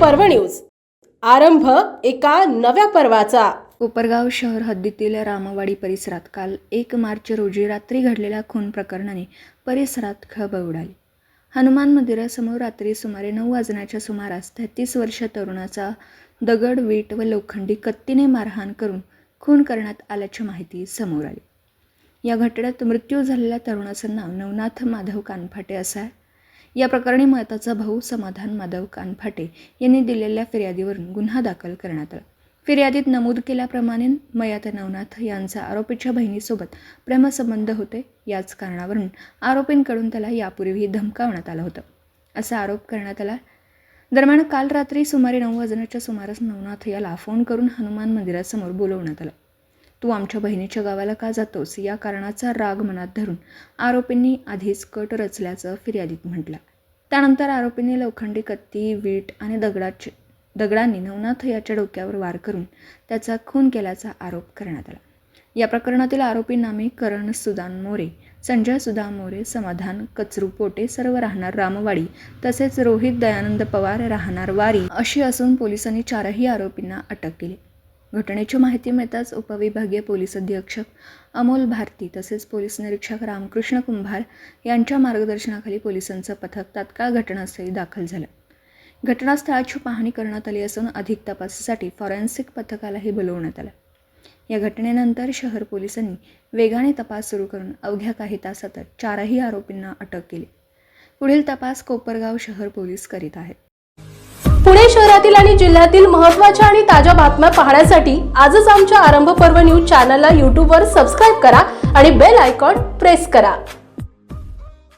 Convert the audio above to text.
पर्व न्यूज। आरंभ एका नव्या पर्वाचा। कोपरगाव शहर हद्दीतील रामवाडी परिसरात काल 1 मार्च रोजी रात्री घडलेल्या खून प्रकरणाने परिसरात खळबळ उडाली। हनुमान मंदिरासमोर रात्री सुमारे 9 वाजण्याच्या सुमारास 33 वर्षीय तरुणाचा दगड, वीट व लोखंडी कत्तीने मारहाण करून खून करण्यात आल्याची माहिती समोर आली। या घटनेत मृत्यू झालेल्या तरुणाचं नाव नवनाथ माधव कानफाटे असं आहे। या प्रकरणी मयताचा भाऊ समाधान माधव कानफाटे यांनी दिलेल्या फिर्यादीवरून गुन्हा दाखल करण्यात आला। फिर्यादीत नमूद केल्याप्रमाणे मयत नवनाथ यांचा आरोपीच्या बहिणीसोबत प्रेमसंबंध होते। याच कारणावरून आरोपींकडून त्याला यापूर्वीही धमकावण्यात आलं होतं असा आरोप करण्यात आला। दरम्यान काल रात्री सुमारे 9 वाजण्याच्या सुमारास नवनाथ याला फोन करून हनुमान मंदिरासमोर बोलवण्यात आलं। तू आमच्या बहिणीच्या गावाला का जातोस या कारणाचा राग मनात धरून आरोपींनी आधीच कट रचल्याचं फिर्यादीत म्हटलं। त्यानंतर आरोपींनी लोखंडी कत्ती, वीट आणि दगडांनी नवनाथ याच्या डोक्यावर वार करून त्याचा खून केल्याचा आरोप करण्यात आला। या प्रकरणातील आरोपी नामे करण सुदान मोरे, संजय सुदाम मोरे, समाधान कचरू पोटे सर्व राहणार रामवाडी तसेच रोहित दयानंद पवार राहणार वारी अशी असून पोलिसांनी 4ही आरोपींना अटक केली। घटनेची माहिती मिळताच उपविभागीय पोलीस अधीक्षक अमोल भारती तसेच पोलीस निरीक्षक रामकृष्ण कुंभार यांच्या मार्गदर्शनाखाली पोलिसांचं पथक तात्काळ घटनास्थळी दाखल झालं। घटनास्थळाची पाहणी करण्यात आली असून अधिक तपासासाठी फॉरेन्सिक पथकालाही बोलवण्यात आलं। या घटनेनंतर शहर पोलिसांनी वेगाने तपास सुरू करून अवघ्या काही तासात 4ही आरोपींना अटक केली। पुढील तपास कोपरगाव शहर पोलीस करीत आहेत। पुणे शहरातील आणि जिल्ह्यातील महत्त्वाच्या आणि ताज्या बातम्या पाहण्यासाठी आजच आमच्या आरंभ पर्व न्यूज चॅनलला YouTube वर सबस्क्राइब करा आणि बेल आयकॉन प्रेस करा।